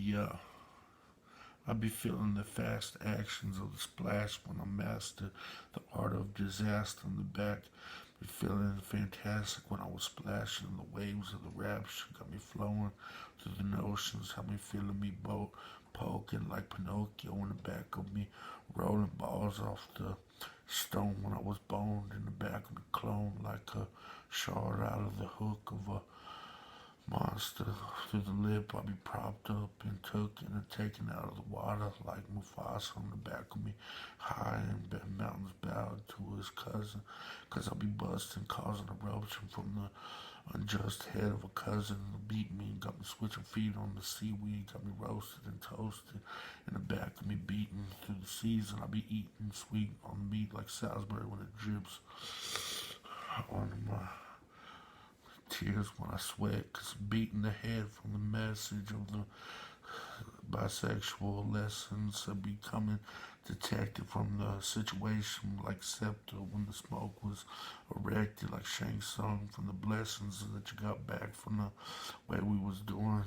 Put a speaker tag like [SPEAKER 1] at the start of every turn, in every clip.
[SPEAKER 1] Yeah, I be feeling the fast actions of the splash when I master the art of disaster in the back. Be feeling fantastic when I was splashing the waves of the rapture. Got me flowing through the notions. Had me feeling me boat poking like Pinocchio in the back of me. Rolling balls off the stone when I was boned in the back of me. Clone like a shard out of the hook of a monster through the lip. I be propped up and taken out of the water like Mufasa on the back of me. High and mountains bowed to his cousin. Cause I be busting, causing eruption from the unjust head of a cousin. Beat me and got me switching feet on the seaweed. Got me roasted and toasted in the back of me, beaten through the season. I be eating sweet on meat like Salisbury when it drips on my tears when I sweat, cause beating the head from the message of the bisexual lessons of becoming detected from the situation like scepter when the smoke was erected like Shang Tsung from the blessings that you got back from the way we was doing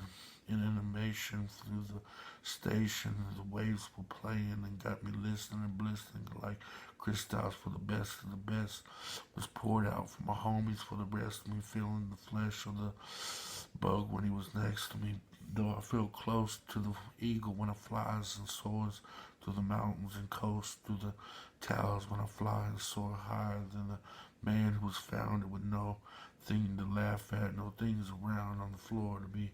[SPEAKER 1] in animation through the station. The waves were playing and got me listening and blissing like crystals for the best of the best was poured out for my homies for the rest of me, feeling the flesh of the bug when he was next to me. Though I feel close to the eagle when it flies and soars through the mountains and coasts through the towers when I fly and soar higher than the man who was founded with no thing to laugh at, no things around on the floor to be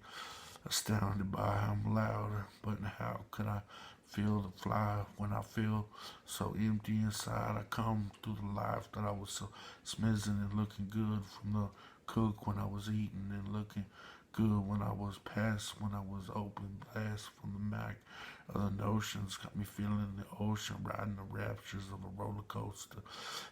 [SPEAKER 1] astounded by. I'm louder, but how could I feel the fly when I feel so empty inside? I come through the life that I was so smizing and looking good from the cook when I was eating and looking good when I was past, when I was open blast from the Mac. Other notions got me feeling the ocean, riding the raptures of a roller coaster,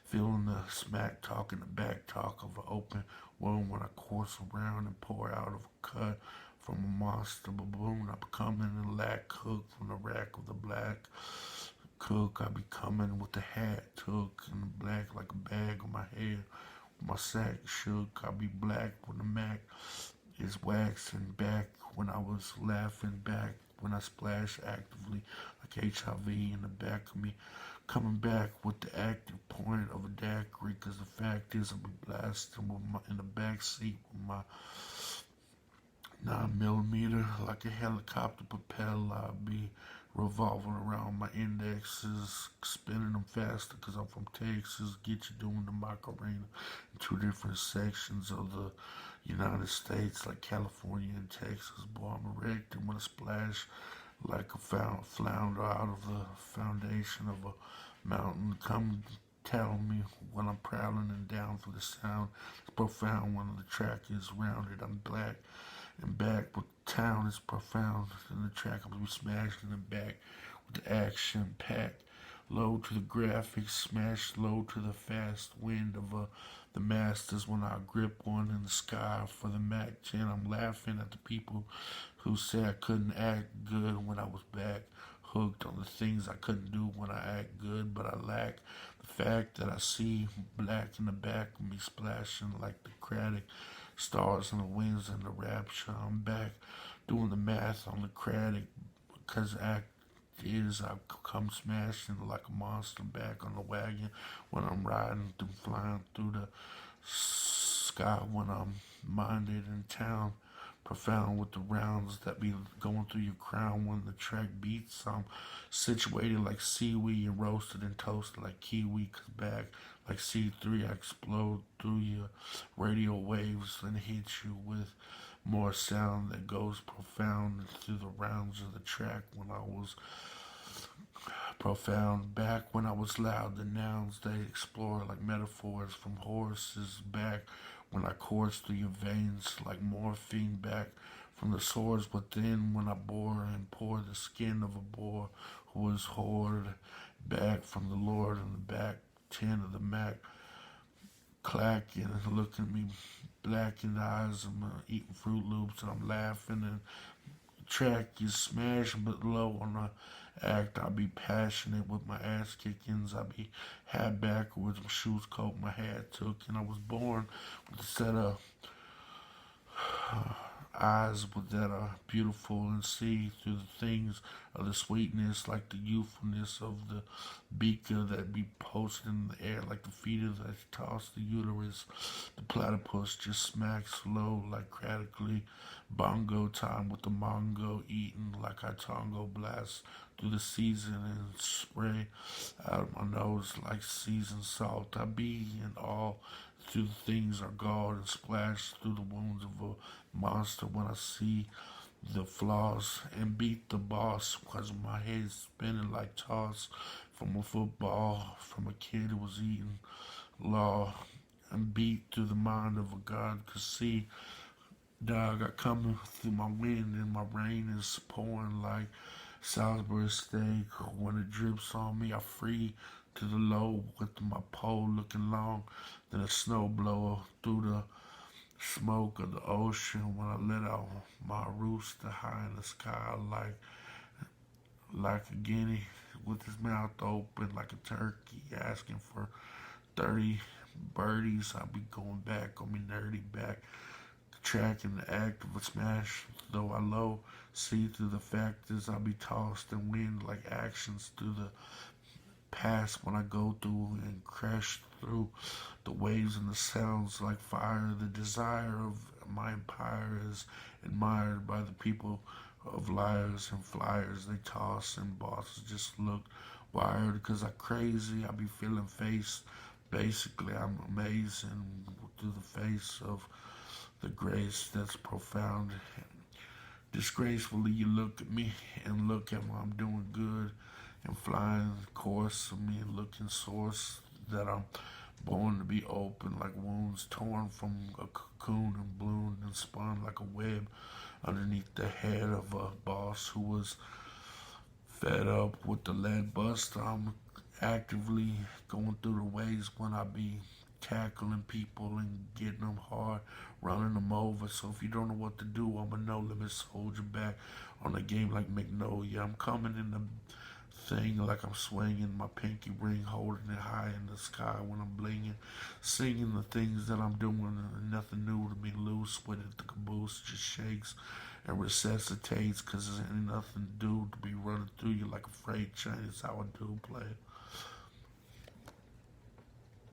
[SPEAKER 1] feeling the smack talk and the back talk of an open wound when I course around and pour out of a cut from a monster baboon. I become an lack cook from the rack of the black cook. I be coming with the hat took and the black like a bag on my head. My sack shook. I be black when the Mac is waxing back when I was laughing back when I splash actively like HIV in the back of me. Coming back with the active point of a daiquiri, cause the fact is I'll be blasting with in the back seat with my 9mm like a helicopter propeller. I'll be revolving around my indexes, spinning them faster because I'm from Texas. Get you doing the Macarena in two different sections of the United States, like California and Texas. Boy, I'm erected when I splash like a flounder out of the foundation of a mountain. Come tell me when I'm prowling and down for the sound. It's profound when the track is rounded. I'm black and back, but town is profound. In the track, I'm gonna be smashing and back with the action packed. Low to the graphics, smash low to the fast wind of the masters when I grip one in the sky for the Mac 10. I'm laughing at the people who said I couldn't act good when I was back hooked on the things I couldn't do when I act good, but I lack the fact that I see black in the back of me splashing like the craddock stars in the winds and the rapture. I'm back doing the math on the craddock because act is I come smashing like a monster back on the wagon when I'm riding through, flying through the sky when I'm minded in town. Profound with the rounds that be going through your crown when the track beats. I'm situated like seaweed and roasted and toasted like kiwi. Cause back like C3, I explode through your radio waves and hit you with more sound that goes profound through the rounds of the track when I was profound. Back when I was loud, the nouns they explore like metaphors from horses. Back when I course through your veins like morphine. Back from the swords within when I bore and pour the skin of a boar who was hoard. Back from the Lord in the back 10 of the Mac clacking and looking at me black in the eyes. I'm eating Fruit Loops and I'm laughing and track is smashing but low on the act. I be passionate with my ass kickings. I be hat backwards, my shoes coat, my hat took, and I was born with a set of eyes that are beautiful and see through the things of the sweetness, like the youthfulness of the beaker that be posted in the air, like the feeder that toss the uterus. The platypus just smacks low, like cratically bongo time with the mongo eating like I tango blast through the season and spray out of my nose like seasoned salt. I be in awe through the things are galled and splash through the wounds of a monster when I see the flaws and beat the boss because my head's spinning like toss from a football from a kid who was eating law and beat through the mind of a god could see. Dog, I come through my wind and my rain is pouring like Salisbury steak. When it drips on me, I free to the low with my pole looking long. Then a snow blower through the smoke of the ocean when I let out my rooster high in the sky like a guinea with his mouth open like a turkey asking for 30 birdies. I be going back on me nerdy back track in the act of a smash, though I low see through the factors I be tossed and wind like actions through the past when I go through and crash through the waves and the sounds like fire. The desire of my empire is admired by the people of liars and flyers they toss and bosses just look wired cause I crazy. I be feeling face. Basically I'm amazing through the face of the grace that's profound. Disgracefully, you look at me and look at what I'm doing good and flying the course of me looking source that I'm born to be open like wounds torn from a cocoon and bloomed and spun like a web underneath the head of a boss who was fed up with the lead bust. I'm actively going through the ways when I be tackling people and getting them hard, running them over. So if you don't know what to do, I'm a no-limit soldier back on the game like Magnolia. I'm coming in the thing like I'm swinging my pinky ring, holding it high in the sky when I'm blinging, singing the things that I'm doing, and nothing new to be loose with it. The caboose just shakes and resuscitates because there ain't nothing to do to be running through you like a freight train. It's how I do play it.